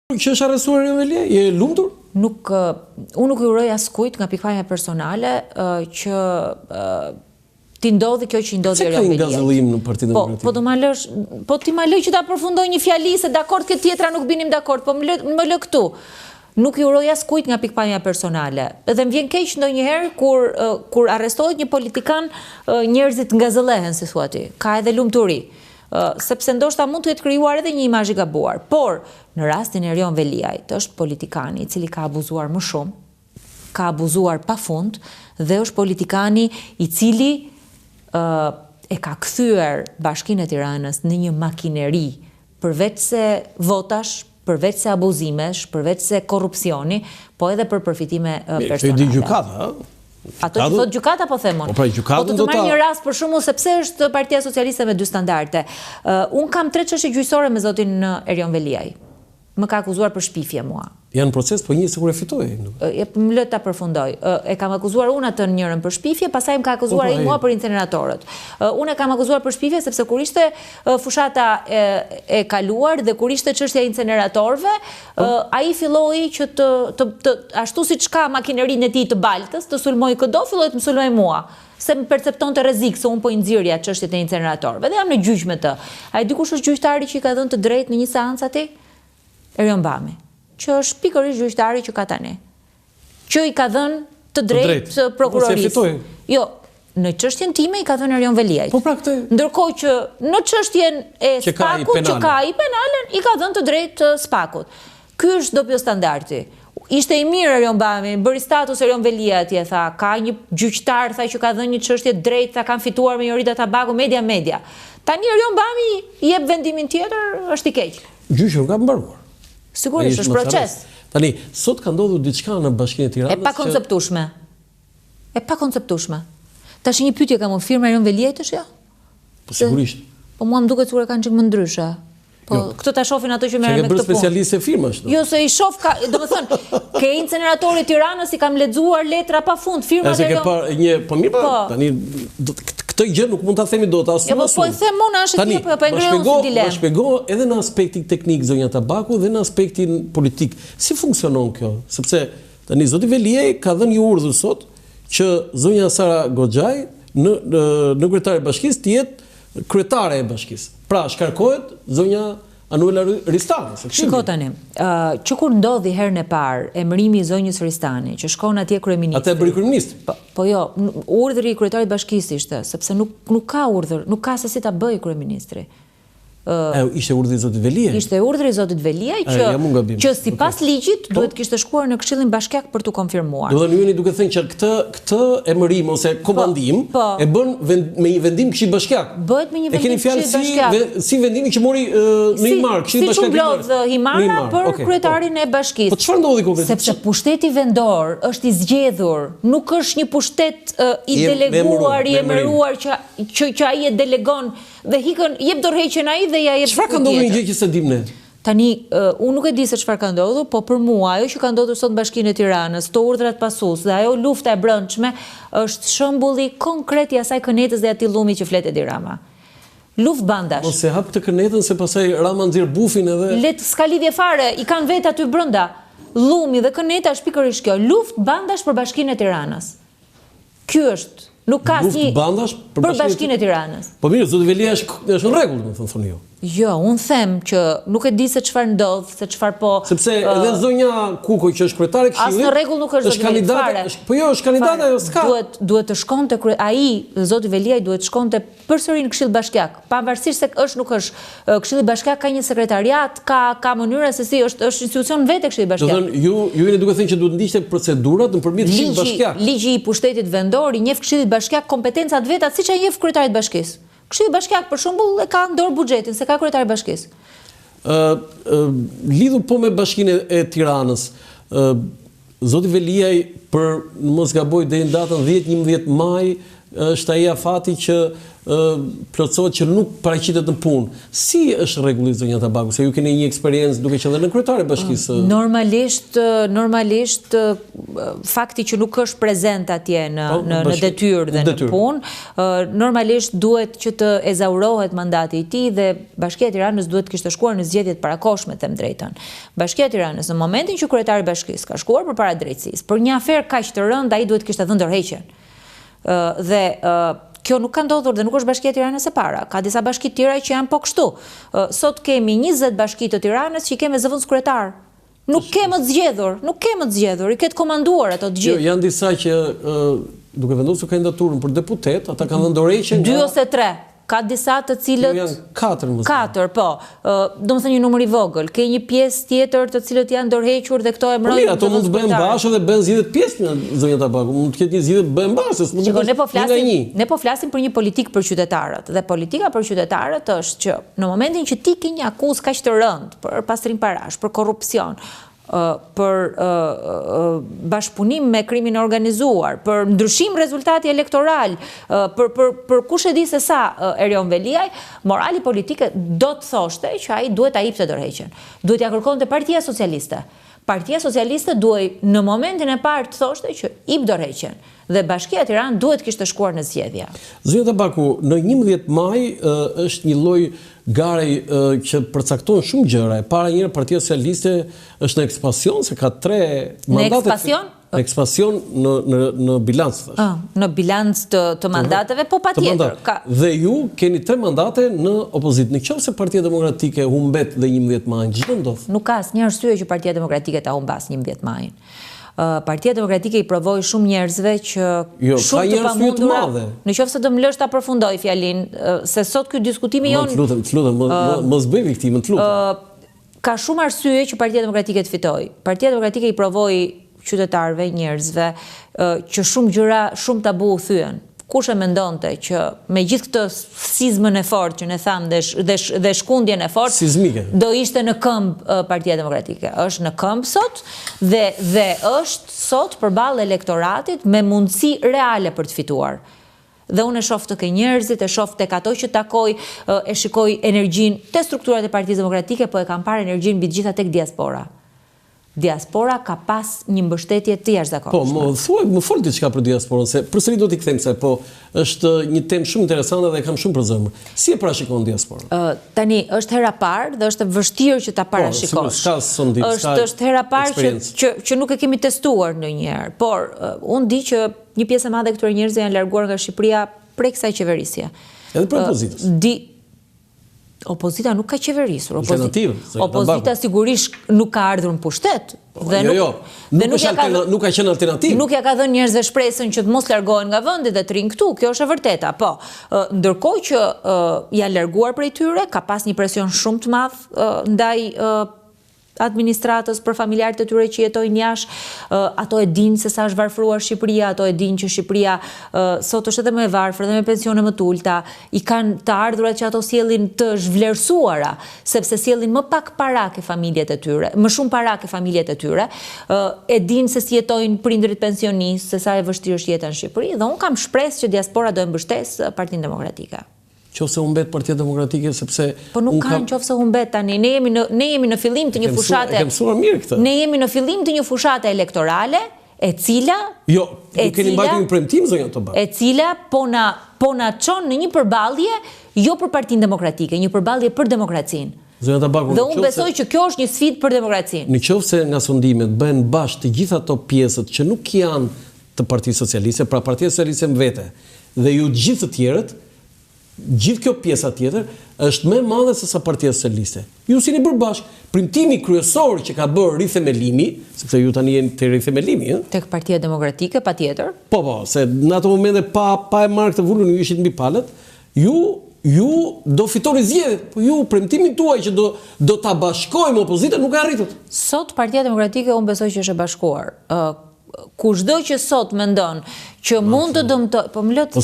Që është arrestuar Erion Velia? Je lumtur? Unë nuk uroj askujt nga pikpamja personale që ti ndodhi kjo që i ndodhi Erion Velia. Se ka një gazëllim në Partinë Demokratike? Po ti ma lë që ta përfundoj një fjali se dakord këtë tjetra nuk binim dakord, po më lë këtu. Nuk i uroj askujt nga pikpamja personale. Dhe më vjen keq ndonjëherë kur arrestohet një politikan, njerëzit ngazëllehen, si thua ti. Ka edhe lumturi. Sepse ndoshta mund të jetë krijuar edhe një imazh i gabuar. Por, në rastin e Erion Veliajt, është politikani i cili ka abuzuar më shumë, ka abuzuar pafund dhe është politikani i cili e ka kthyer Bashkinë e Tiranës në një makineri, përveç se votash, përveç se abuzimesh, përveç se korrupsioni, po edhe për përfitime personale. Që i di gjykata, Ato që thot gjykata po themon. Po të marr një rast për shembull sepse është Partia Socialiste me dy standarde. Un kam 3 çështje gjyqësore me zotin Erion Veliaj. Më ka akuzuar për shpifje mua. Janë proces, po një se kur e fitoi. Më lë ta përfundoj. E kam akuzuar unë atë njërën për shpifje, pastaj më ka akuzuar ai mua për incineratorët. Unë e kam akuzuar për shpifje sepse kur ishte fushata e kaluar dhe kur ishte çështja e incineratorëve, ai filloi që ashtu siç ka makinerinë e tij të baltës, të sulmoj këdo, filloi të më sulmoj mua. Se më perceptonte rrezik se unë po i nxirrja çështjet e incineratorëve. Dhe jam në gjyq me të. Ai dikush është gjyqtari që i ka dhënë të drejtë në një seancë atij? Erion Bami, që është pikërisht gjyqtari që ka tani, që i ka dhënë të drejtë prokurorisë. Jo, në çështjen time i ka dhënë Erion Veliajt. Po pra këtë. Ndërkohë që në çështjen e Spakut, që ka i penalen, i ka dhënë të drejtë Spakut. Ky është doppio standardi. Ishte i mirë Erion Bami, bëri status Erion Velia atje, tha, ka një gjyqtar, tha që ka dhënë një çështje drejt, tha kanë fituar me Jorita Tabaku, media. Tani Erion Bami i jep vendimin tjetër, është i keq. Gjyqi nuk ka mbaruar. Sigurisht është proces. Tani, sot ka ndodhur diçka në Bashkinë e Tiranës. E pakonceptueshme. E pakonceptueshme. Tash një pyetje kam, firma Erion Veliajt është jo? Po sigurisht. Po mua më duket sikur e kanë çik më ndryshe. Po këto ta shohin ato që merren me këtë punë. Që specialistë e firmash. Jo, se i shoh ka, domethënë, ke incineratori i Tiranës i kam lexuar letra pafund, firma Erion. Ke parë një po mirë, tani këtë gjë nuk mund ta themi dot as. Jo, po e them unë është kjo, po e ngrejë unë dilemë. Po shpjego edhe në aspektin teknik zonja Tabaku dhe në aspektin politik. Si funksionon kjo? Sepse tani zoti Veliaj ka dhënë një urdhër sot që zonja Sara Goxhaj në kryetare e bashkisë të jetë kryetare e bashkisë. Pra shkarkohet zonja Anuela Ristani. Shiko tani, që kur ndodhi herën e parë emërimi i zonjës Ristani, që shkon atje kryeministri. Atë e bëri kryeministri. Po jo, urdhri i kryetarit bashkisë ishte, sepse nuk ka urdhër, nuk ka se si ta bëjë kryeministri. Ishte urdhri i zotit Veliaj. Ishte urdhri i zotit Veliaj që sipas ligjit duhet kishte shkuar në Këshillin Bashkiak për tu konfirmuar. Do të thënë jeni duke thënë që këtë emërim ose komandim e bën me një vendim Këshilli Bashkiak. Bëhet me një vendim Këshilli Bashkiak. Si vendimi që mori në Himar, Këshilli Bashkiak. Si çublodh Himara për kryetarin e bashkisë. Po çfarë ndodhi konkretisht? Sepse pushteti vendor është i zgjedhur, nuk është një pushtet i deleguar, i emëruar që ai e delegon dhe jep dorëheqjen ai dhe ja jep. Çfarë ka ndodhur një gjë që se dim ne? Tani, unë nuk e di se çfarë ka ndodhur, po për mua ajo që ka ndodhur sot në Bashkinë e Tiranës, to urdhrat pasues dhe ajo lufta e brendshme është shembulli konkret i asaj kënetës dhe atij llumi që flet Edi Rama. Luftë bandash. Ose hap të kënetën se pastaj Rama nxjerr bufin edhe. S'ka lidhje fare, i kanë vetë aty brenda. Llumi dhe këneta është pikërisht kjo, luftë bandash për Bashkinë e Tiranës. Ky është. Nuk ka si për Bashkinë e Tiranës. Po mirë, zoti Velia është në rregull, domethënë thonë ju. Jo, unë them që nuk e di se çfarë ndodh, se çfarë po. Sepse edhe zonja Kuko që është kryetare Këshillit. As në rregull nuk është kandidate. Po jo, është kandidate ajo s'ka. Duhet të shkonte ai, zoti Veliaj duhet të shkonte përsëri në Këshill Bashkiak. Pavarësisht se është nuk është Këshilli Bashkiak ka një sekretariat, ka mënyra se si është institucion vetë Këshilli Bashkiak. Do të thënë ju jeni duke thënë që duhet ndiqte procedurat nëpërmjet Këshillit Bashkiak. Ligji i pushtetit vendor i njeh Këshillit Bashkiak kompetencat vetat siç ai njeh kryetarit bashkisë. Këshilli Bashkiak për shembull e ka në dorë buxhetin, se ka kryetari bashkisë. Lidhur po me Bashkinë e Tiranës, zoti Veliaj për mos gaboj deri në datën 10-11 maj është ai afati që plotësohet që nuk paraqitet në punë. Si është rregulli zonja Tabaku? Se ju keni një eksperiencë duke qenë në kryetare e bashkisë. Normalisht fakti që nuk është prezent atje në detyrë dhe në punë, normalisht duhet që të ezaurohet mandati i tij dhe Bashkia e Tiranës duhet kishte shkuar në zgjedhjet parakoshme, them drejtën. Bashkia e Tiranës në momentin që kryetari i bashkisë ka shkuar përpara drejtësisë për një aferë kaq të rëndë, ai duhet kishte dhënë dorëheqjen. Dhe kjo nuk ka ndodhur dhe nuk është Bashkia e Tiranës e para. Ka disa bashki të tjera që janë po kështu. Sot kemi 20 bashki të Tiranës që i kemi zëvendës kryetar. Nuk kemë të zgjedhur, i ketë komanduar ato të gjithë. Janë disa që duke vendosur kandidaturën për deputet, ata kanë dhënë dorëheqjen 2 ose 3. Ka disa të cilët... Janë 4, po. Do më thënë një numër i vogël. Ke një pjesë tjetër të cilët janë dorëhequr dhe këto e mbrojnë... Po mirë, ato mund të bëhen bashkë dhe bëhen zgjedhje pjesë në zonjën Tabaku. Mund të ketë një zgjedhje bëhen bashkë. Ne po flasim për një politikë për qytetarët. Dhe politika për qytetarët është që në momentin që ti ke një akuzë kaq të rëndë për pastrim parash, për korrupsion, për bashkëpunim me krimin organizuar, për ndryshim rezultati elektoral, për kush e di se sa Erion Veliaj, morali politike do të thoshte që ai duhet ta jepte dorëheqjen. Duhet ja kërkonte Partia Socialiste. Partia Socialiste duhet në momentin e parë të thoshte që jep dorëheqjen dhe Bashkia e Tiranës duhet kishte shkuar në zgjedhje. Zonja Tabaku, në 11 maj është një lloj gare që përcakton shumë gjëra. Para njëherë Partia Socialiste është në ekspansion se ka 3 mandate. Në ekspansion në bilanc. Në bilanc të mandateve, po patjetër. Dhe ju keni 3 mandate në opozitë. Nëse Partia Demokratike humbet dhe 11 maj, ç'do ndodh? Nuk ka asnjë arsye që Partia Demokratike ta humbas 11 majin. Partia Demokratike i provoi shumë njerëzve që shumë të pamundura. Nëse do më lësh ta përfundoj fjalinë, se sot ky diskutimi jon. Të lutem, mos bëj viktimën, të lutem. Ka shumë arsye që Partia Demokratike të fitojë. Partia Demokratike i provoi qytetarëve, njerëzve që shumë gjëra, shumë tabu u thyen. Kush e mendonte që me gjithë këtë sizmën e fortë që ne tham dhe shkundjen e fortë do ishte në këmbë Partia Demokratike. Është në këmbë sot dhe është sot përballë elektoratit me mundësi reale për të fituar. Dhe unë e shoh tek njerëzit, e shoh tek ato që takoj, e shikoj energjinë te strukturat e Partisë Demokratike, po e kam parë energjinë mbi të gjitha tek diaspora. Diaspora ka pas një mbështetje të jashtëzakonshme. Më fol diçka për diasporën, se përsëri do t'i kthem se është një temë shumë interesante dhe kam shumë për zemër. Si e parashikon diasporën? Tani është hera parë dhe është vështirë që ta parashikosh. Është hera parë që nuk e kemi testuar ndonjëherë, por unë di që një pjesë e madhe e këtyre njerëzve janë larguar nga Shqipëria prej kësaj qeverisje. Edhe për opozitës. Opozita nuk ka qeverisur. Opozita sigurisht nuk ka ardhur në pushtet. Nuk ka qenë alternativë. Nuk ja ka dhënë njerëzve shpresën që të mos largohen nga vendi dhe të rinë këtu. Kjo është e vërteta. Po, ndërkohë që janë larguar prej tyre, ka pas një presion shumë të madh ndaj administratës për familjarët e tyre që jetojnë jashtë, ato e dinë se sa është varfëruar Shqipëria, ato e dinë që Shqipëria sot është edhe më e varfër dhe me pensione më të ulta, i kanë të ardhurat që ato sjellin të zhvlerësuara, sepse sjellin më pak para ke familjet e tyre, më shumë para ke familjet e tyre, e dinë se si jetojnë prindërit pensionistë, se sa e vështirë është jeta në Shqipëri, dhe unë kam shpresë që diaspora do e mbështesë Partinë Demokratike. Qofse humbet Partia Demokratike sepse po nuk kanë qofse humbet tani. Ne jemi në fillim të një fushate. E mësuar mirë këtë. Ne jemi në fillim të një fushate elektorale, e cila nuk keni mbajtur një premtim zonja Tabaku. E cila po na çon në një përballje jo për Partinë Demokratike, një përballje për demokracinë. Zonja Tabaku. Dhe unë besoj që kjo është një sfidë për demokracinë. Nëse nga sondimet bëhen bashkë të gjitha ato pjesët që nuk janë të Partisë Socialiste, pra Partia Socialiste më vete, dhe ju të gjithë të tjerët, gjithë kjo pjesa tjetër është më e madhe se sa Partia Socialiste. Ju sini bërë bashkë. Premtimi kryesor që ka bërë rithemelimi, sepse ju tani jeni te rithemelimi, tek Partia Demokratike patjetër. Po, se në ato momente pa e marrë këtë vullën, ju ishit mbi palët, ju do fitoni zgjedhjet, po ju premtimin tuaj që do ta bashkojmë opozitën nuk e arritët. Sot Partia Demokratike unë besoj që është e bashkuar. kushdo që sot mendon që mund të dëmtoj, po më lët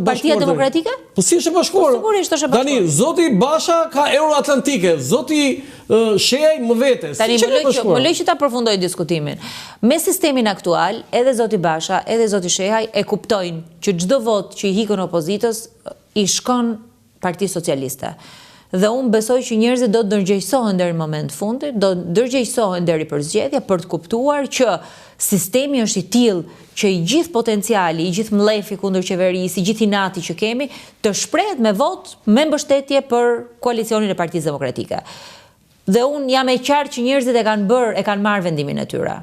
Partia Demokratike? Po si është e bashkuar? Sigurisht është e bashkuar. Tani zoti Basha ka Euroatlantike, zoti Shehaj më vete. Tani më lej që ta përfundoj diskutimin. Me sistemin aktual, edhe zoti Basha, edhe zoti Shehaj e kuptojnë që çdo vot që i hikën opozitës i shkon Partisë Socialiste. Dhe unë besoj që njerëzit do të ndërgjegjësohen deri në moment fundit, do të ndërgjegjësohen deri për zgjedhje për të kuptuar që sistemi është i tillë që i gjithë potenciali, i gjithë mlefi kundër qeverisë, i gjithë inati që kemi, të shprehet me vot me mbështetje për koalicionin e Partisë Demokratike. Dhe unë jam e qartë që njerëzit e kanë marrë vendimin e tyre.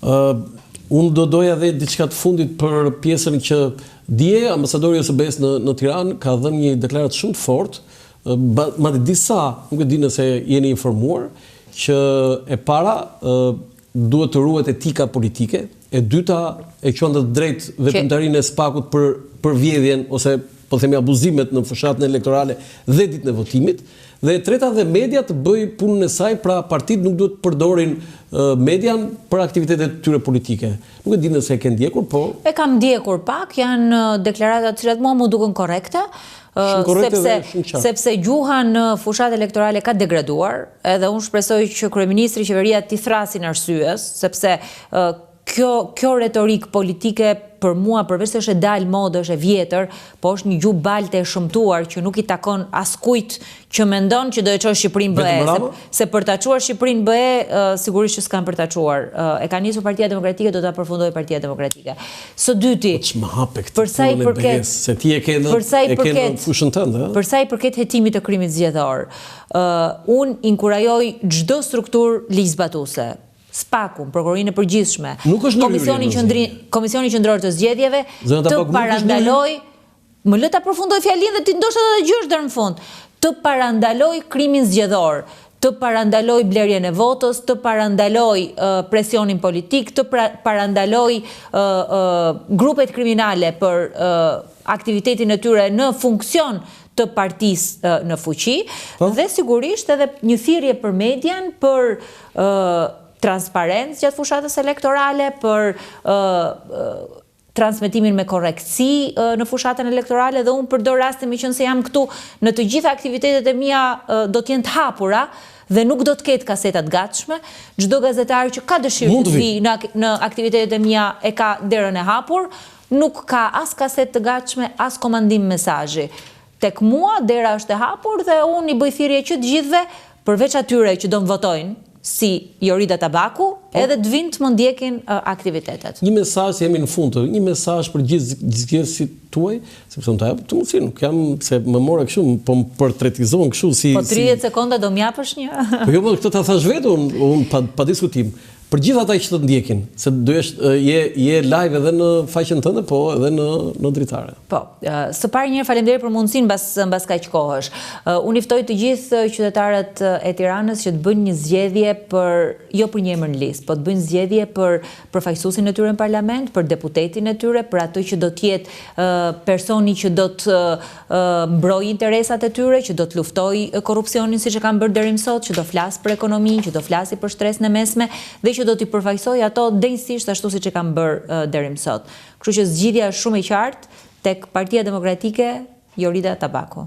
Unë do doja dhe diçka të fundit për pjesën që dje ambasadori i OSBE-s në Tiranë ka dhënë një deklaratë shumë të fortë. Madje disa, nuk e di nëse jeni informuar, që e para duhet të ruhet etika politike, e dyta e quan të drejt veprimtarinë e SPAK-ut për vjedhjen ose po themi abuzimet në fushatën elektorale dhe ditën e votimit, dhe e treta dhe media të bëj punën e saj, pra partitë nuk duhet të përdorin median për aktivitetet tyre politike. Nuk e di nëse e ke ndjekur, po e kam ndjekur pak, janë deklarata të cilat mua më duken korrekte. Sepse gjuha në fushat elektorale ka degraduar, edhe unë shpresoj që kryeministri qeveria t'i thrasin arsyes, sepse kjo retorik politike për mua përveç se është e dalë modë, është e vjetër, po është një gjuhë balte e shëmtuar që nuk i takon askujt që mendon që do e çojë Shqipërinë BE, se për ta çuar Shqipërinë BE sigurisht që s'kan për ta çuar. E ka nisur Partia Demokratike, do ta përfundojë Partia Demokratike. Së dyti, për sa i përket se ti e ke në fushën tënde, për sa i përket hetimit të krimit zgjedhor, unë inkurajoj çdo strukturë ligjzbatuese. SPAK-un, prokurorinë e përgjithshme, Komisioni Qendror të Zgjedhjeve, të parandaloj, më lë ta përfundoj fjalinë dhe ti ndoshta do ta dëgjosh deri në fund, të parandaloj krimin zgjedhor, të parandaloj blerjen e votës, të parandaloj presionin politik, të parandaloj grupet kriminale për aktivitetin e tyre në funksion të partisë në fuqi, dhe sigurisht edhe një thirrje për median, për transparencë gjatë fushatës elektorale, për transmetimin me korrektësi në fushatën elektorale, dhe unë përdor rastin me qenë se jam këtu në të gjitha aktivitetet e mia do të jenë të hapura dhe nuk do të ketë kaseta të gatshme. Çdo gazetar që ka dëshirë të vi në aktivitetet e mia e ka derën e hapur, nuk ka as kasetë të gatshme, as komandim mesazhi. Tek mua dera është e hapur dhe unë i bëj thirrje që të gjithëve, përveç atyre që do më votojnë, si Jorida Tabaku, edhe të vinë të më ndjekin aktivitetet. Një mesazh, jemi në fund, një mesazh për gjithë zgjedhësit tuaj, sepse unë ta jap të mundësi, nuk jam se më mora kështu, po më portretizon kështu si po 30 sekonda do m'japësh një? Po jo, këtë ta thash vetë unë pa diskutim. Për gjithë ata që të ndjekin, se je live edhe në faqen tënde, po edhe në dritare. Po, së pari njërë faleminderit për mundësinë mbas kaq kohësh. Unë i ftoj të gjithë qytetarët e Tiranës që të bëjnë një zgjedhje jo për një emër në listë, po të bëjnë zgjedhje për përfaqësuesin e tyre në parlament, për deputetin e tyre, për atë që do të jetë personi që do të mbrojë interesat e tyre, që do të luftojë korrupsionin siç e kanë bërë deri më sot, që do flas për ekonominë, që do flasi për stresin e mesme dhe që do t'i përfaqësoj ato denjësisht ashtu siç e kanë bërë deri më sot. Kështu që zgjidhja është shumë e qartë tek Partia Demokratike Jorida Tabaku.